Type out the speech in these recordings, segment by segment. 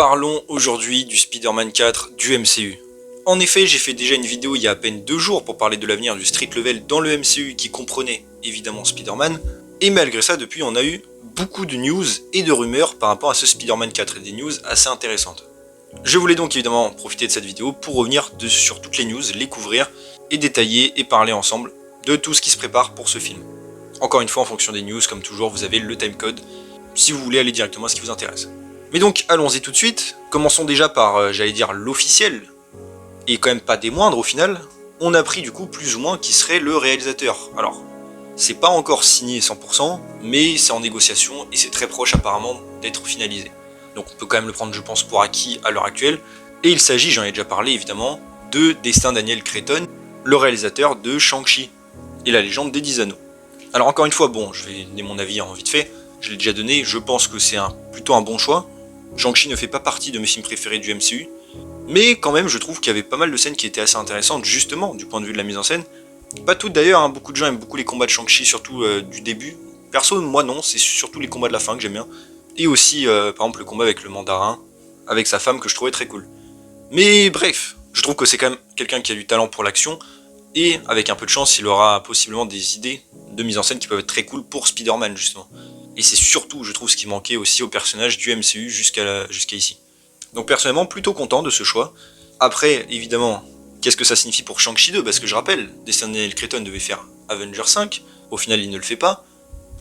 Parlons aujourd'hui du Spider-Man 4 du MCU. En effet, j'ai fait déjà une vidéo il y a à peine 2 jours pour parler de l'avenir du street level dans le MCU qui comprenait évidemment Spider-Man, et malgré ça depuis on a eu beaucoup de news et de rumeurs par rapport à ce Spider-Man 4 et des news assez intéressantes. Je voulais donc évidemment profiter de cette vidéo pour revenir sur toutes les news, les couvrir et détailler et parler ensemble de tout ce qui se prépare pour ce film. Encore une fois en fonction des news, comme toujours vous avez le timecode si vous voulez aller directement à ce qui vous intéresse. Mais donc allons-y tout de suite, commençons déjà par j'allais dire l'officiel, et quand même pas des moindres au final. On a appris du coup plus ou moins qui serait le réalisateur. Alors, c'est pas encore signé 100%, mais c'est en négociation et c'est très proche apparemment d'être finalisé. Donc on peut quand même le prendre je pense pour acquis à l'heure actuelle. Et il s'agit, j'en ai déjà parlé évidemment, de Destin Daniel Cretton, le réalisateur de Shang-Chi et la légende des 10 anneaux. Alors encore une fois, bon, je vais donner mon avis en vite fait, je l'ai déjà donné, je pense que c'est plutôt un bon choix. Shang-Chi ne fait pas partie de mes films préférés du MCU, mais quand même je trouve qu'il y avait pas mal de scènes qui étaient assez intéressantes justement du point de vue de la mise en scène. Pas toutes d'ailleurs, hein, beaucoup de gens aiment beaucoup les combats de Shang-Chi, surtout du début. Perso, moi non, c'est surtout les combats de la fin que j'aime bien. Et aussi, par exemple, le combat avec le mandarin, avec sa femme que je trouvais très cool. Mais bref, je trouve que c'est quand même quelqu'un qui a du talent pour l'action, et avec un peu de chance, il aura possiblement des idées de mise en scène qui peuvent être très cool pour Spider-Man justement. Et c'est surtout, je trouve, ce qui manquait aussi au personnage du MCU jusqu'à ici. Donc personnellement, plutôt content de ce choix. Après, évidemment, qu'est-ce que ça signifie pour Shang-Chi 2 ? Parce que je rappelle, Destin Daniel Cretton devait faire Avengers 5, au final il ne le fait pas.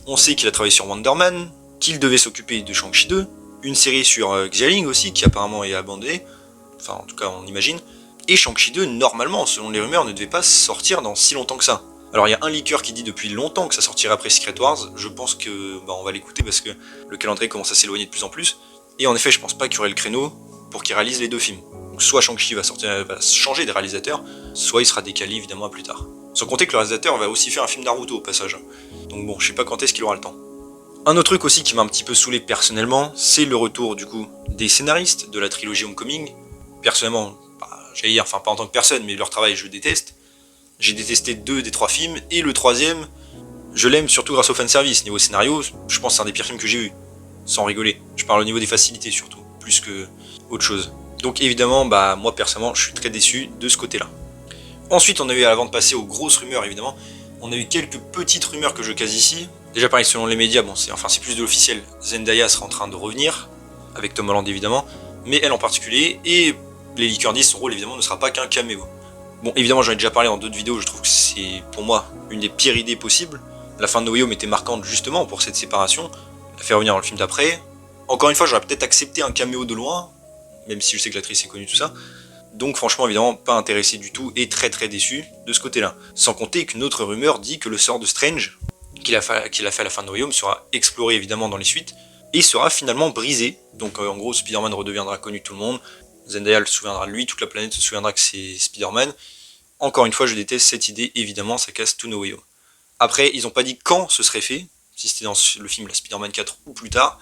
On sait qu'il a travaillé sur Wonder Man, qu'il devait s'occuper de Shang-Chi 2, une série sur Xialing aussi, qui apparemment est abandonnée, enfin en tout cas on imagine. Et Shang-Chi 2, normalement, selon les rumeurs, ne devait pas sortir dans si longtemps que ça. Alors il y a un leaker qui dit depuis longtemps que ça sortirait après Secret Wars, je pense que on va l'écouter parce que le calendrier commence à s'éloigner de plus en plus, et en effet je pense pas qu'il y aurait le créneau pour qu'il réalise les deux films. Donc soit Shang-Chi va changer des réalisateurs, soit il sera décalé évidemment à plus tard. Sans compter que le réalisateur va aussi faire un film Naruto au passage. Donc bon, je sais pas quand est-ce qu'il aura le temps. Un autre truc aussi qui m'a un petit peu saoulé personnellement, c'est le retour du coup des scénaristes de la trilogie Homecoming. Personnellement, j'allais dire, enfin pas en tant que personne, mais leur travail je déteste. J'ai détesté 2 des 3 films, et le troisième, je l'aime surtout grâce au fanservice. Niveau scénario, je pense que c'est un des pires films que j'ai vu. Sans rigoler. Je parle au niveau des facilités surtout, plus que autre chose. Donc évidemment, moi personnellement, je suis très déçu de ce côté-là. Ensuite, on a eu, avant de passer aux grosses rumeurs évidemment, on a eu quelques petites rumeurs que je case ici. Déjà pareil, selon les médias, bon c'est plus de l'officiel, Zendaya sera en train de revenir, avec Tom Holland évidemment, mais elle en particulier, et les leakers disent son rôle évidemment ne sera pas qu'un caméo. Bon, évidemment, j'en ai déjà parlé dans d'autres vidéos, je trouve que c'est, pour moi, une des pires idées possibles. La fin de No Way Home était marquante justement pour cette séparation, la fait revenir dans le film d'après. Encore une fois, j'aurais peut-être accepté un caméo de loin, même si je sais que l'actrice est connue, tout ça. Donc franchement, évidemment, pas intéressé du tout et très très déçu de ce côté-là. Sans compter qu'une autre rumeur dit que le sort de Strange, qu'il a fait à la fin de No Way Home, sera exploré évidemment dans les suites, et sera finalement brisé. Donc en gros, Spider-Man redeviendra connu de tout le monde, Zendaya se souviendra de lui, toute la planète se souviendra que c'est Spider-Man. Encore une fois, je déteste cette idée, évidemment, ça casse tout No Way Home. Après, ils n'ont pas dit quand ce serait fait, si c'était dans le film la Spider-Man 4 ou plus tard,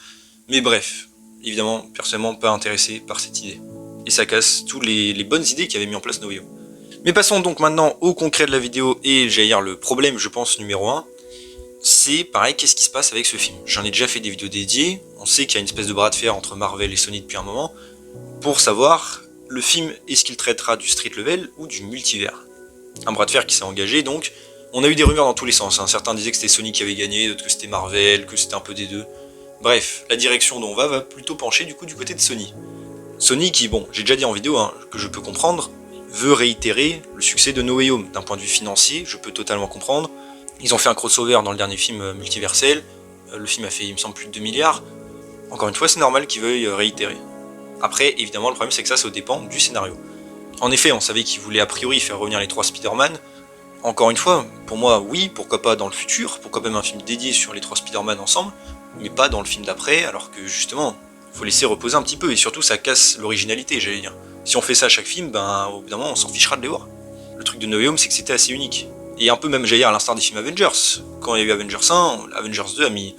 mais bref, évidemment, personnellement, pas intéressé par cette idée. Et ça casse toutes les bonnes idées qu'avait mis en place No Way Home. Mais passons donc maintenant au concret de la vidéo, et j'allais dire le problème, je pense, numéro 1, c'est pareil, qu'est-ce qui se passe avec ce film ? J'en ai déjà fait des vidéos dédiées, on sait qu'il y a une espèce de bras de fer entre Marvel et Sony depuis un moment, pour savoir, le film, est-ce qu'il traitera du street level ou du multivers ? Un bras de fer qui s'est engagé, donc on a eu des rumeurs dans tous les sens, hein. Certains disaient que c'était Sony qui avait gagné, d'autres que c'était Marvel, que c'était un peu des deux. Bref, la direction dont on va plutôt pencher du coup du côté de Sony. Sony qui, bon, j'ai déjà dit en vidéo, hein, que je peux comprendre, veut réitérer le succès de No Way Home. D'un point de vue financier, je peux totalement comprendre. Ils ont fait un crossover dans le dernier film multiversel, le film a fait, il me semble, plus de 2 milliards. Encore une fois, c'est normal qu'ils veuillent réitérer. Après, évidemment, le problème c'est que ça dépend du scénario. En effet, on savait qu'ils voulaient a priori faire revenir les 3 Spider-Man. Encore une fois, pour moi, oui, pourquoi pas dans le futur, pourquoi pas même un film dédié sur les 3 Spider-Man ensemble, mais pas dans le film d'après, alors que justement, faut laisser reposer un petit peu, et surtout ça casse l'originalité, j'allais dire. Si on fait ça à chaque film, au bout d'un moment, on s'en fichera de les voir. Le truc de No Way Home, c'est que c'était assez unique. Et un peu même, j'allais dire, à l'instar des films Avengers. Quand il y a eu Avengers 1, Avengers 2 a mis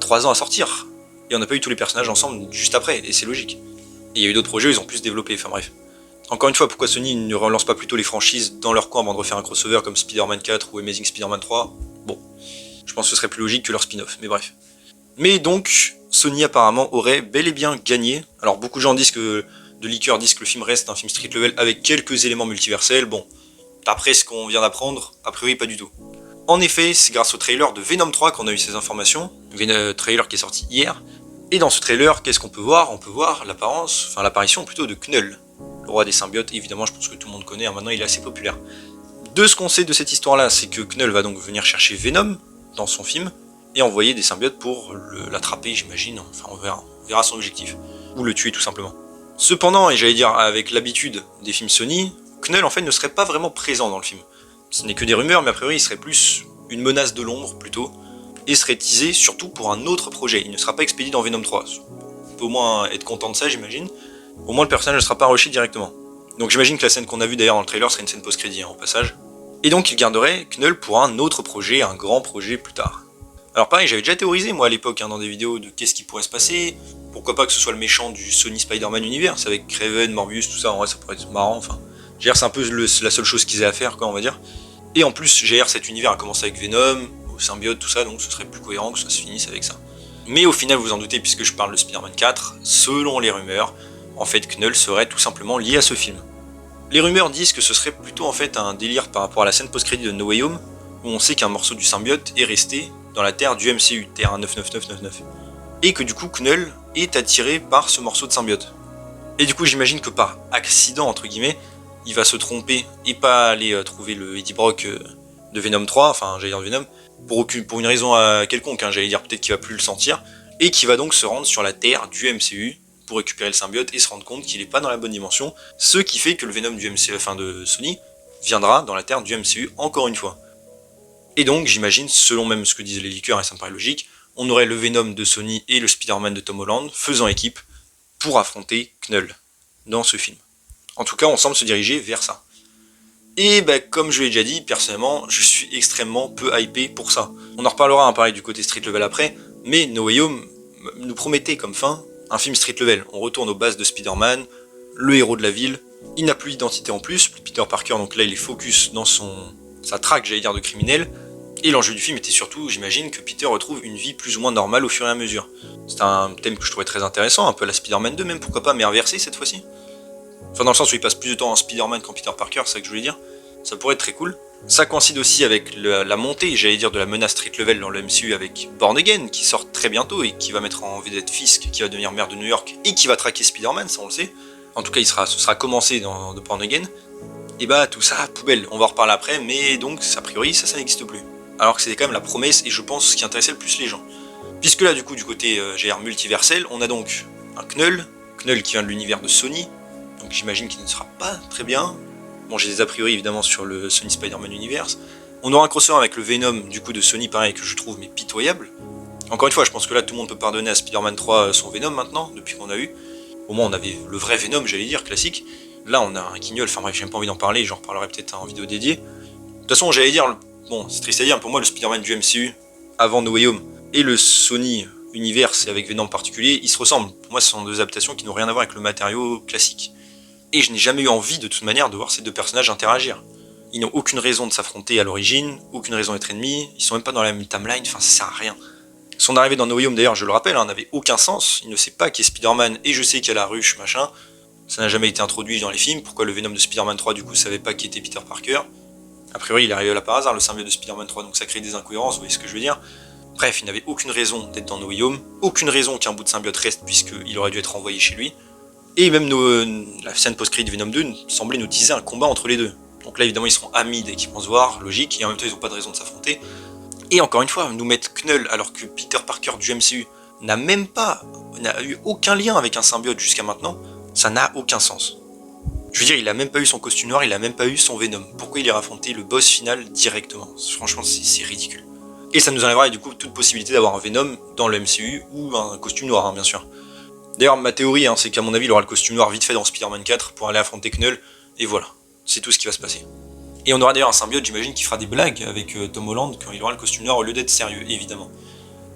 3 ans à sortir. Et on n'a pas eu tous les personnages ensemble juste après, et c'est logique. Et il y a eu d'autres projets où ils ont pu se développer, enfin bref. Encore une fois, pourquoi Sony ne relance pas plutôt les franchises dans leur coin avant de refaire un crossover comme Spider-Man 4 ou Amazing Spider-Man 3 ? Bon, je pense que ce serait plus logique que leur spin-off, mais bref. Mais donc, Sony apparemment aurait bel et bien gagné. Alors beaucoup de gens disent que, de leakers disent que le film reste un film street level avec quelques éléments multiversels. Bon, d'après ce qu'on vient d'apprendre, a priori pas du tout. En effet, c'est grâce au trailer de Venom 3 qu'on a eu ces informations. Trailer qui est sorti hier. Et dans ce trailer, qu'est-ce qu'on peut voir? On peut voir l'apparition plutôt de Knull, le roi des symbiotes. Évidemment, je pense que tout le monde connaît, maintenant il est assez populaire. De ce qu'on sait de cette histoire-là, c'est que Knull va donc venir chercher Venom dans son film et envoyer des symbiotes pour l'attraper, j'imagine. Enfin, on verra son objectif. Ou le tuer tout simplement. Cependant, et j'allais dire avec l'habitude des films Sony, Knull en fait ne serait pas vraiment présent dans le film. Ce n'est que des rumeurs, mais a priori il serait plus une menace de l'ombre plutôt, et serait teasé surtout pour un autre projet. Il ne sera pas expédié dans Venom 3. On peut au moins être content de ça, j'imagine. Au moins le personnage ne sera pas rushé directement. Donc j'imagine que la scène qu'on a vue d'ailleurs dans le trailer serait une scène post-crédit au passage. Et donc il garderait Knull pour un autre projet, un grand projet plus tard. Alors pareil, j'avais déjà théorisé moi à l'époque dans des vidéos de qu'est-ce qui pourrait se passer. Pourquoi pas que ce soit le méchant du Sony Spider-Man Universe avec Kraven, Morbius, tout ça, en vrai ça pourrait être marrant, enfin. GR c'est un peu la seule chose qu'ils aient à faire quoi on va dire. Et en plus GR cet univers a commencé avec Venom, symbiote, tout ça, donc ce serait plus cohérent que ça se finisse avec ça. Mais au final vous en doutez puisque je parle de Spider-Man 4, selon les rumeurs, en fait Knull serait tout simplement lié à ce film. Les rumeurs disent que ce serait plutôt en fait un délire par rapport à la scène post-crédit de No Way Home, où on sait qu'un morceau du symbiote est resté dans la Terre du MCU, Terre 99999. Et que du coup Knull est attiré par ce morceau de symbiote. Et du coup j'imagine que par accident entre guillemets, il va se tromper et pas aller trouver le Eddie Brock de Venom 3, enfin j'allais dire de Venom, pour une raison quelconque, j'allais dire peut-être qu'il va plus le sentir, et qui va donc se rendre sur la Terre du MCU pour récupérer le symbiote et se rendre compte qu'il n'est pas dans la bonne dimension, ce qui fait que le Venom du MCU, enfin de Sony, viendra dans la Terre du MCU encore une fois. Et donc j'imagine, selon même ce que disent les leakers, et ça me paraît logique, on aurait le Venom de Sony et le Spider-Man de Tom Holland faisant équipe pour affronter Knull dans ce film. En tout cas, on semble se diriger vers ça. Et comme je l'ai déjà dit, personnellement, je suis extrêmement peu hypé pour ça. On en reparlera pareil du côté street level après, mais No Way Home nous promettait comme fin un film street level. On retourne aux bases de Spider-Man, le héros de la ville, il n'a plus d'identité en plus, Peter Parker, donc là il est focus dans sa traque, j'allais dire, de criminel, et l'enjeu du film était surtout, j'imagine, que Peter retrouve une vie plus ou moins normale au fur et à mesure. C'est un thème que je trouvais très intéressant, un peu à la Spider-Man 2 même, pourquoi pas, mais inversé cette fois-ci. Enfin dans le sens où il passe plus de temps en Spider-Man qu'en Peter Parker, c'est ça que je voulais dire. Ça pourrait être très cool. Ça coïncide aussi avec la montée, j'allais dire, de la menace street level dans le MCU avec Born Again, qui sort très bientôt et qui va mettre en vedette Fisk, qui va devenir maire de New York et qui va traquer Spider-Man, ça on le sait. En tout cas, ce sera commencé dans Born Again. Et tout ça, poubelle, on va en reparler après, mais donc, a priori, ça n'existe plus. Alors que c'était quand même la promesse et je pense ce qui intéressait le plus les gens. Puisque là, du coup, du côté GR multiversel, on a donc un Knull qui vient de l'univers de Sony, donc j'imagine qu'il ne sera pas très bien. Bon, j'ai des a priori évidemment sur le Sony Spider-Man Universe. On aura un crossover avec le Venom du coup de Sony, pareil, que je trouve mais pitoyable. Encore une fois, je pense que là tout le monde peut pardonner à Spider-Man 3 son Venom maintenant, depuis qu'on a eu. Au moins on avait le vrai Venom, j'allais dire, classique. Là on a un guignol, enfin bref, j'ai même pas envie d'en parler, j'en reparlerai peut-être en vidéo dédiée. De toute façon, j'allais dire, bon, c'est triste à dire, pour moi le Spider-Man du MCU, avant No Way Home, et le Sony Universe, avec Venom en particulier, ils se ressemblent. Pour moi, ce sont deux adaptations qui n'ont rien à voir avec le matériau classique. Et je n'ai jamais eu envie, de toute manière, de voir ces deux personnages interagir. Ils n'ont aucune raison de s'affronter à l'origine, aucune raison d'être ennemis, ils sont même pas dans la même timeline, enfin ça sert à rien. Son arrivée dans No Way Home, d'ailleurs, je le rappelle, n'avait aucun sens, il ne sait pas qui est Spider-Man, et je sais qu'il y a la ruche, machin, ça n'a jamais été introduit dans les films, pourquoi le Venom de Spider-Man 3, du coup, savait pas qui était Peter Parker. A priori, il est arrivé là par hasard, le symbiote de Spider-Man 3, donc ça crée des incohérences, vous voyez ce que je veux dire. Bref, il n'avait aucune raison d'être dans No Way Home, aucune raison qu'un bout de symbiote reste, puisqu'il aurait dû être renvoyé chez lui. Et même la scène post-crédit de Venom 2 semblait nous teaser un combat entre les deux. Donc là évidemment ils seront amis dès qu'ils vont se voir, logique, et en même temps ils n'ont pas de raison de s'affronter. Et encore une fois, nous mettre Knull alors que Peter Parker du MCU n'a eu aucun lien avec un symbiote jusqu'à maintenant, ça n'a aucun sens. Je veux dire, il a même pas eu son costume noir, il a même pas eu son Venom. Pourquoi il ira affronter le boss final directement? Franchement c'est ridicule. Et ça nous enlèvera du coup toute possibilité d'avoir un Venom dans le MCU ou un costume noir bien sûr. D'ailleurs, ma théorie, c'est qu'à mon avis, il aura le costume noir vite fait dans Spider-Man 4 pour aller affronter Knull, et voilà, c'est tout ce qui va se passer. Et on aura d'ailleurs un symbiote, j'imagine, qui fera des blagues avec Tom Holland quand il aura le costume noir au lieu d'être sérieux, évidemment.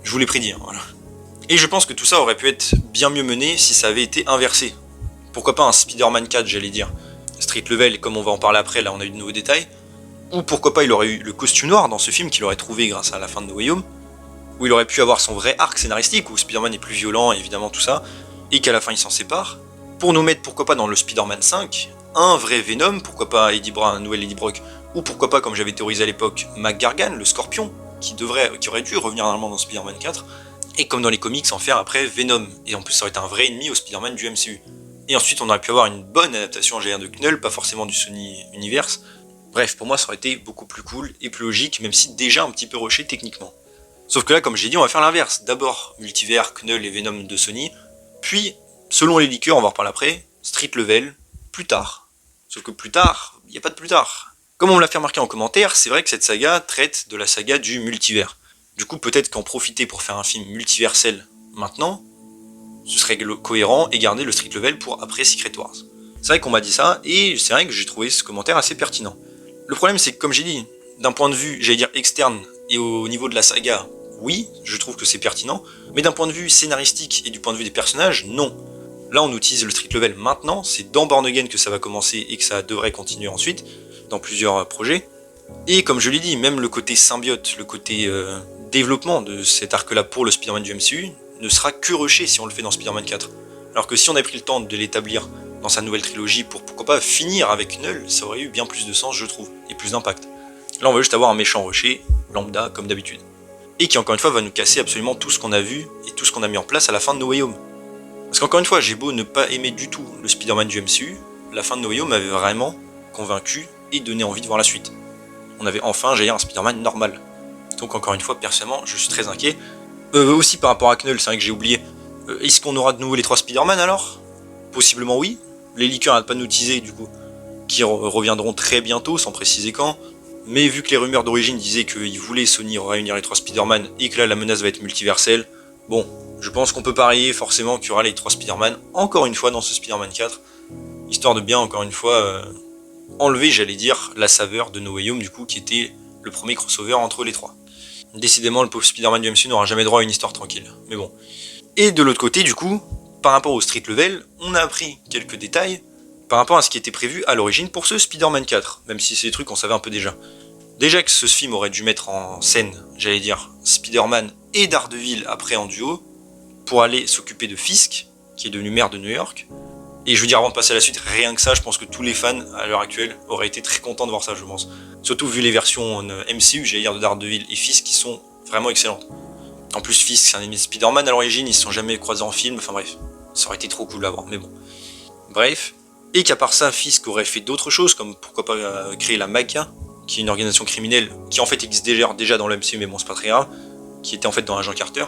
Je vous l'ai prédit, voilà. Et je pense que tout ça aurait pu être bien mieux mené si ça avait été inversé. Pourquoi pas un Spider-Man 4, j'allais dire, street level, comme on va en parler après, là on a eu de nouveaux détails. Ou pourquoi pas il aurait eu le costume noir dans ce film qu'il aurait trouvé grâce à la fin de No Way Home. où il aurait pu avoir son vrai arc scénaristique, où Spider-Man est plus violent, évidemment tout ça, et qu'à la fin il s'en sépare, pour nous mettre pourquoi pas dans le Spider-Man 5, un vrai Venom, pourquoi pas un nouvel Eddie Brock, ou pourquoi pas, comme j'avais théorisé à l'époque, McGargan, le Scorpion, qui aurait dû revenir normalement dans Spider-Man 4, et comme dans les comics, en faire après Venom, et en plus ça aurait été un vrai ennemi au Spider-Man du MCU. Et ensuite on aurait pu avoir une bonne adaptation en de Knull, pas forcément du Sony Universe. Bref, pour moi ça aurait été beaucoup plus cool et plus logique, même si déjà un petit peu rushé techniquement. Sauf que là, comme j'ai dit, on va faire l'inverse. D'abord Multivers, Knull et Venom de Sony, puis, selon les liqueurs, on va en reparler après, Street Level, plus tard. Sauf que plus tard, il n'y a pas de plus tard. Comme on me l'a fait remarquer en commentaire, c'est vrai que cette saga traite de la saga du multivers. Du coup, peut-être qu'en profiter pour faire un film multiversel maintenant, ce serait cohérent et garder le Street Level pour après Secret Wars. C'est vrai qu'on m'a dit ça, et c'est vrai que j'ai trouvé ce commentaire assez pertinent. Le problème, c'est que, comme j'ai dit, d'un point de vue, j'allais dire externe, et au niveau de la saga, oui, je trouve que c'est pertinent, mais d'un point de vue scénaristique et du point de vue des personnages, non. Là, on utilise le Street Level maintenant, c'est dans Born Again que ça va commencer et que ça devrait continuer ensuite, dans plusieurs projets. Et comme je l'ai dit, même le côté symbiote, le côté développement de cet arc-là pour le Spider-Man du MCU, ne sera que rushé si on le fait dans Spider-Man 4. Alors que si on avait pris le temps de l'établir dans sa nouvelle trilogie pour pourquoi pas finir avec Knull, ça aurait eu bien plus de sens, je trouve, et plus d'impact. Là, on va juste avoir un méchant rushé, lambda, comme d'habitude. Et qui, encore une fois, va nous casser absolument tout ce qu'on a vu et tout ce qu'on a mis en place à la fin de No Way Home. Parce qu'encore une fois, j'ai beau ne pas aimer du tout le Spider-Man du MCU, la fin de No Way Home m'avait vraiment convaincu et donné envie de voir la suite. On avait enfin, j'allais dire, un Spider-Man normal. Donc encore une fois, personnellement, je suis très inquiet. Aussi par rapport à Knull, c'est vrai que j'ai oublié. Est-ce qu'on aura de nouveau les 3 Spider-Man alors? Possiblement oui. Les liqueurs n'arrêtent pas de nous teaser du coup, qui reviendront très bientôt, sans préciser quand. Mais vu que les rumeurs d'origine disaient qu'ils voulaient Sony réunir les 3 Spider-Man et que là la menace va être multiverselle, bon, je pense qu'on peut parier forcément qu'il y aura les 3 Spider-Man encore une fois dans ce Spider-Man 4, histoire de bien encore une fois enlever, j'allais dire, la saveur de No Way Home du coup, qui était le premier crossover entre les 3. Décidément, le pauvre Spider-Man du MCU n'aura jamais droit à une histoire tranquille, mais bon. Et de l'autre côté, du coup, par rapport au Street Level, on a appris quelques détails par rapport à ce qui était prévu à l'origine pour ce Spider-Man 4, même si c'est des trucs qu'on savait un peu déjà. Déjà que ce film aurait dû mettre en scène, j'allais dire, Spider-Man et Daredevil après en duo, pour aller s'occuper de Fisk, qui est devenu maire de New York. Et je veux dire, avant de passer à la suite, rien que ça, je pense que tous les fans, à l'heure actuelle, auraient été très contents de voir ça, je pense. Surtout vu les versions MCU, j'allais dire, de Daredevil et Fisk, qui sont vraiment excellentes. En plus, Fisk, c'est un ennemi de Spider-Man à l'origine, ils se sont jamais croisés en film, enfin bref, ça aurait été trop cool à voir, mais bon. Bref, et qu'à part ça, Fisk aurait fait d'autres choses, comme pourquoi pas créer la MAGA, qui est une organisation criminelle qui en fait existe déjà dans le MCU, mais bon, c'est pas très grave, qui était en fait dans Agent Carter,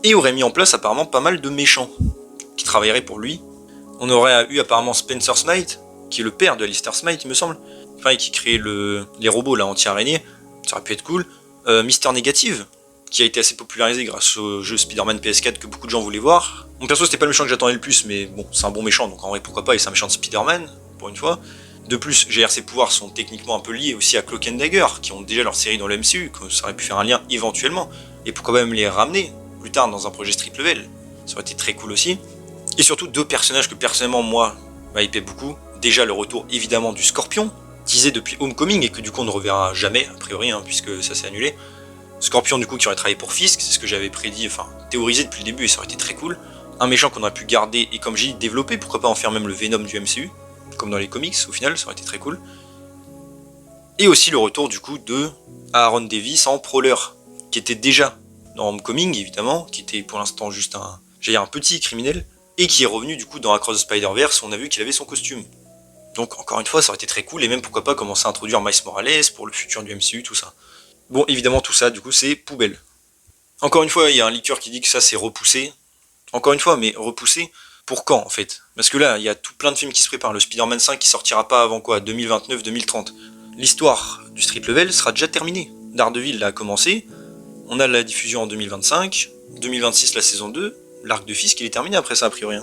et aurait mis en place apparemment pas mal de méchants qui travailleraient pour lui. On aurait eu apparemment Spencer Smythe, qui est le père de Alistair Smythe, il me semble, enfin, et qui crée les robots là, anti-araignées, ça aurait pu être cool. Mister Negative, qui a été assez popularisé grâce au jeu Spider-Man PS4 que beaucoup de gens voulaient voir. Mon perso, c'était pas le méchant que j'attendais le plus, mais bon, c'est un bon méchant, donc en vrai, pourquoi pas, et c'est un méchant de Spider-Man, pour une fois. De plus, ses pouvoirs sont techniquement un peu liés aussi à Cloak and Dagger, qui ont déjà leur série dans le MCU, que ça aurait pu faire un lien éventuellement, et pourquoi même les ramener plus tard dans un projet Street Level, ça aurait été très cool aussi. Et surtout 2 personnages que personnellement moi m'a hypé beaucoup. Déjà le retour évidemment du Scorpion, teasé depuis Homecoming et que du coup on ne reverra jamais a priori, puisque ça s'est annulé. Scorpion du coup qui aurait travaillé pour Fisk, c'est ce que j'avais prédit, enfin théorisé depuis le début et ça aurait été très cool. Un méchant qu'on aurait pu garder et comme j'ai dit développer, pourquoi pas en faire même le Venom du MCU, comme dans les comics au final, ça aurait été très cool. Et aussi le retour du coup de Aaron Davis en Prowler, qui était déjà dans Homecoming évidemment, qui était pour l'instant juste un petit criminel, et qui est revenu du coup dans Across the Spider-Verse où on a vu qu'il avait son costume. Donc encore une fois ça aurait été très cool, et même pourquoi pas commencer à introduire Miles Morales pour le futur du MCU, tout ça. Bon évidemment tout ça du coup c'est poubelle. Encore une fois il y a un leaker qui dit que ça c'est repoussé. Encore une fois, mais repoussé pour quand en fait? Parce que là il y a tout plein de films qui se préparent, le Spider-Man 5 qui sortira pas avant quoi, 2029-2030. L'histoire du Street Level sera déjà terminée. Daredevil a commencé, on a la diffusion en 2025, 2026 la saison 2, l'arc de Fisk il est terminé après ça a priori.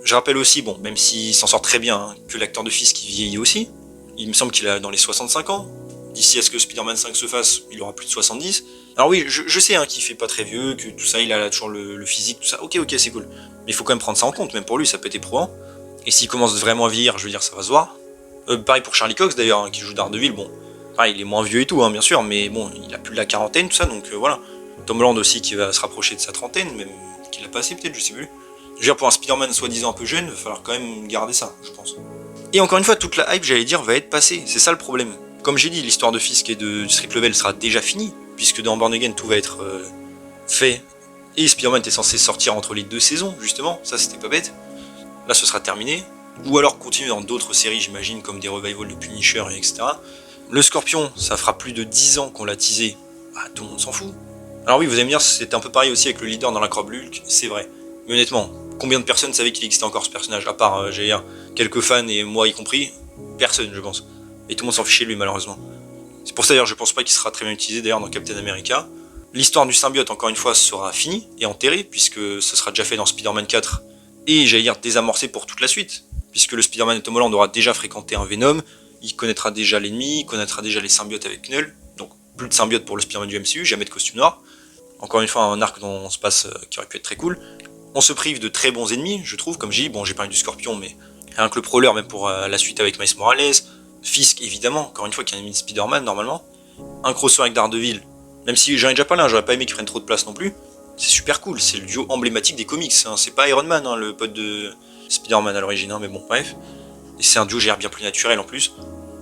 Je rappelle aussi, bon, même s'il s'en sort très bien, que l'acteur de Fisk il vieillit aussi. Il me semble qu'il a dans les 65 ans. D'ici à ce que Spider-Man 5 se fasse, il aura plus de 70. Alors oui, je sais qu'il fait pas très vieux, que tout ça, il a toujours le physique, tout ça. Ok, c'est cool. Mais il faut quand même prendre ça en compte, même pour lui, ça peut être éprouvant. Et s'il commence vraiment à vieillir, je veux dire, ça va se voir. Pareil pour Charlie Cox d'ailleurs, qui joue Daredevil, bon. Pareil, il est moins vieux et tout, bien sûr, mais bon, il a plus de la quarantaine, tout ça, donc voilà. Tom Holland aussi qui va se rapprocher de sa trentaine, même qu'il l'a passé peut-être, je sais plus. Je veux dire, pour un Spider-Man soi-disant un peu jeune, il va falloir quand même garder ça, je pense. Et encore une fois, toute la hype, j'allais dire, va être passée, c'est ça le problème. Comme j'ai dit, l'histoire de Fisk et du Street Level sera déjà finie, puisque dans Born Again, tout va être fait. Et Spider-Man était censé sortir entre les 2 saisons, justement, ça c'était pas bête. Là, ce sera terminé. Ou alors continuer dans d'autres séries, j'imagine, comme des revivals de Punisher, et etc. Le Scorpion, ça fera plus de 10 ans qu'on l'a teasé, bah, tout le monde s'en fout. Alors oui, vous allez me dire, c'était un peu pareil aussi avec le leader dans la Croix Hulk, c'est vrai. Mais honnêtement, combien de personnes savaient qu'il existait encore ce personnage, à part, j'allais dire, quelques fans et moi y compris? Personne, je pense. Et tout le monde s'en fichait de lui, malheureusement. C'est pour ça d'ailleurs, je pense pas qu'il sera très bien utilisé d'ailleurs dans Captain America. L'histoire du symbiote, encore une fois, sera finie et enterrée, puisque ce sera déjà fait dans Spider-Man 4, et j'allais dire désamorcé pour toute la suite, puisque le Spider-Man de Tom Holland aura déjà fréquenté un Venom, il connaîtra déjà l'ennemi, il connaîtra déjà les symbiotes avec Knull, donc plus de symbiotes pour le Spider-Man du MCU, jamais de costume noir. Encore une fois, un arc dont on se passe qui aurait pu être très cool. On se prive de très bons ennemis, je trouve, comme j'ai dit, bon j'ai parlé du Scorpion, mais rien que le Prowler, même pour la suite avec Miles Morales, Fisk évidemment, encore une fois qui est un ennemi de Spider-Man normalement, un crossover avec Daredevil, même si j'en ai déjà parlé, j'aurais pas aimé qu'il prenne trop de place non plus, c'est super cool, c'est le duo emblématique des comics, hein. C'est pas Iron Man, hein, le pote de Spider-Man à l'origine, hein, mais bon, bref. Et c'est un duo bien plus naturel en plus.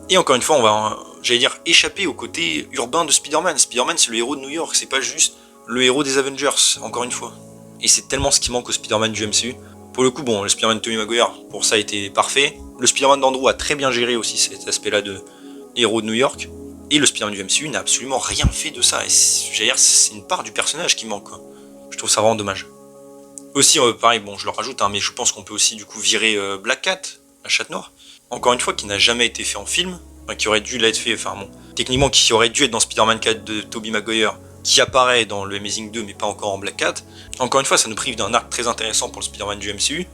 Et encore une fois, on va, j'allais dire, échapper au côté urbain de Spider-Man. Spider-Man, c'est le héros de New York, c'est pas juste le héros des Avengers, encore une fois. Et c'est tellement ce qui manque au Spider-Man du MCU. Pour le coup, bon, le Spider-Man de Tobey Maguire, pour ça, a été parfait. Le Spider-Man d'Andrew a très bien géré aussi cet aspect-là de héros de New York. Et le Spider-Man du MCU n'a absolument rien fait de ça. Et j'allais dire, c'est une part du personnage qui manque, quoi. Je trouve ça vraiment dommage. Aussi, pareil, bon, je le rajoute, hein, mais je pense qu'on peut aussi du coup virer Black Cat, la chatte noire. Encore une fois, qui n'a jamais été fait en film, enfin, qui aurait dû l'être fait, enfin bon, techniquement qui aurait dû être dans Spider-Man 4 de Tobey Maguire, qui apparaît dans le Amazing 2, mais pas encore en Black Cat. Encore une fois, ça nous prive d'un arc très intéressant pour le Spider-Man du MCU.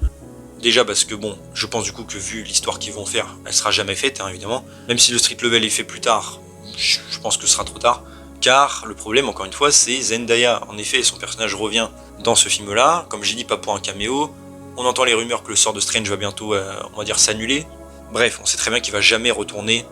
Déjà parce que bon, je pense du coup que vu l'histoire qu'ils vont faire, elle sera jamais faite, hein, évidemment. Même si le Street Level est fait plus tard, je pense que ce sera trop tard. Car le problème, encore une fois, c'est Zendaya. En effet, son personnage revient dans ce film-là, comme j'ai dit, pas pour un caméo. On entend les rumeurs que le sort de Strange va bientôt, on va dire, s'annuler. Bref, on sait très bien qu'il va jamais retourner,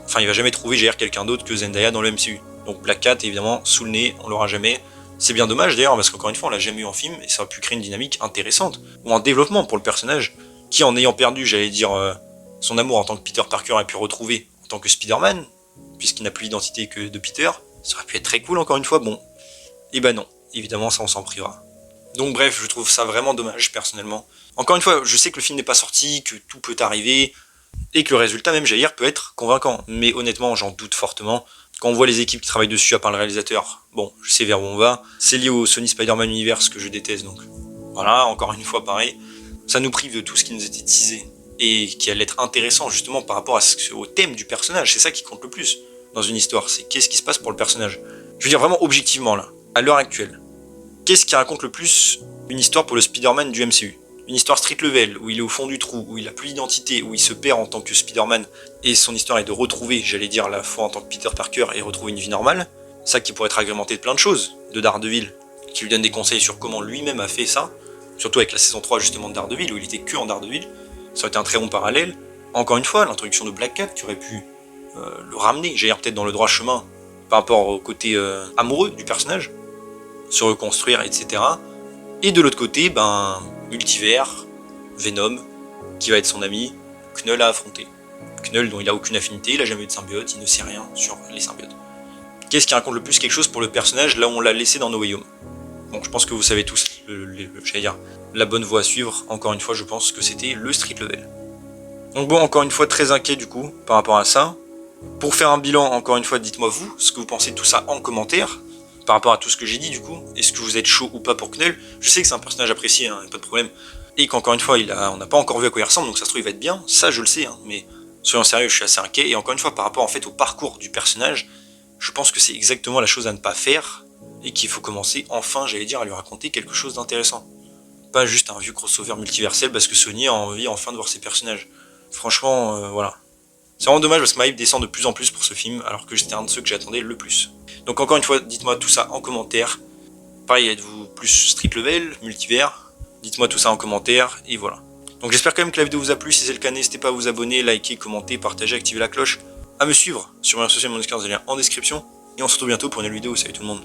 enfin il va jamais trouver quelqu'un d'autre que Zendaya dans le MCU. Donc Black Cat, évidemment, sous le nez, on l'aura jamais. C'est bien dommage d'ailleurs, parce qu'encore une fois, on l'a jamais eu en film, et ça aurait pu créer une dynamique intéressante, ou un développement pour le personnage, qui en ayant perdu, j'allais dire, son amour en tant que Peter Parker a pu retrouver en tant que Spider-Man, puisqu'il n'a plus l'identité que de Peter. Ça aurait pu être très cool, encore une fois, bon. Et ben non, évidemment, ça on s'en privera. Donc bref, je trouve ça vraiment dommage, personnellement. Encore une fois, je sais que le film n'est pas sorti, que tout peut arriver, et que le résultat même, j'allais dire, peut être convaincant. Mais honnêtement, j'en doute fortement. Quand on voit les équipes qui travaillent dessus, à part le réalisateur, bon, je sais vers où on va. C'est lié au Sony Spider-Man Universe que je déteste, donc voilà, encore une fois, pareil. Ça nous prive de tout ce qui nous était teasé, et qui allait être intéressant, justement, par rapport au thème du personnage. C'est ça qui compte le plus dans une histoire, c'est qu'est-ce qui se passe pour le personnage. Je veux dire vraiment objectivement là, à l'heure actuelle. Qu'est-ce qui raconte le plus une histoire pour le Spider-Man du MCU? Une histoire street level, où il est au fond du trou, où il a plus d'identité, où il se perd en tant que Spider-Man, et son histoire est de retrouver, j'allais dire, la foi en tant que Peter Parker et retrouver une vie normale. Ça qui pourrait être agrémenté de plein de choses, de Daredevil, qui lui donne des conseils sur comment lui-même a fait ça, surtout avec la saison 3 justement de Daredevil, où il était que en Daredevil. Ça aurait été un très bon parallèle. Encore une fois, l'introduction de Black Cat qui aurait pu le ramener, j'allais dire peut-être dans le droit chemin, par rapport au côté amoureux du personnage, se reconstruire, etc. Et de l'autre côté, ben, multivers, Venom, qui va être son ami, Knull à affronter. Knull dont il a aucune affinité, il a jamais eu de symbiote, il ne sait rien sur les symbiotes. Qu'est-ce qui raconte le plus quelque chose pour le personnage là où on l'a laissé dans No Way Home? Bon, je pense que vous savez tous, j'allais dire, la bonne voie à suivre, encore une fois, je pense que c'était le street level. Donc bon, encore une fois, très inquiet du coup, par rapport à ça. Pour faire un bilan, encore une fois, dites-moi vous, ce que vous pensez de tout ça en commentaire, par rapport à tout ce que j'ai dit du coup. Est-ce que vous êtes chaud ou pas pour Knull? Je sais que c'est un personnage apprécié, hein, pas de problème. Et qu'encore une fois, on n'a pas encore vu à quoi il ressemble, donc ça se trouve il va être bien, ça je le sais, hein, mais soyons sérieux, je suis assez inquiet. Et encore une fois, par rapport en fait au parcours du personnage, je pense que c'est exactement la chose à ne pas faire, et qu'il faut commencer enfin, j'allais dire, à lui raconter quelque chose d'intéressant. Pas juste un vieux crossover multiversel parce que Sony a envie enfin de voir ses personnages. Franchement, voilà. C'est vraiment dommage parce que ma hype descend de plus en plus pour ce film, alors que c'était un de ceux que j'attendais le plus. Donc encore une fois, dites-moi tout ça en commentaire. Pareil, êtes-vous plus street level, multivers? Dites-moi tout ça en commentaire, et voilà. Donc j'espère quand même que la vidéo vous a plu, si c'est le cas, n'hésitez pas à vous abonner, liker, commenter, partager, activer la cloche, à me suivre sur mes réseaux sociaux, mon Discord, les liens en description, et on se retrouve bientôt pour une nouvelle vidéo, salut tout le monde.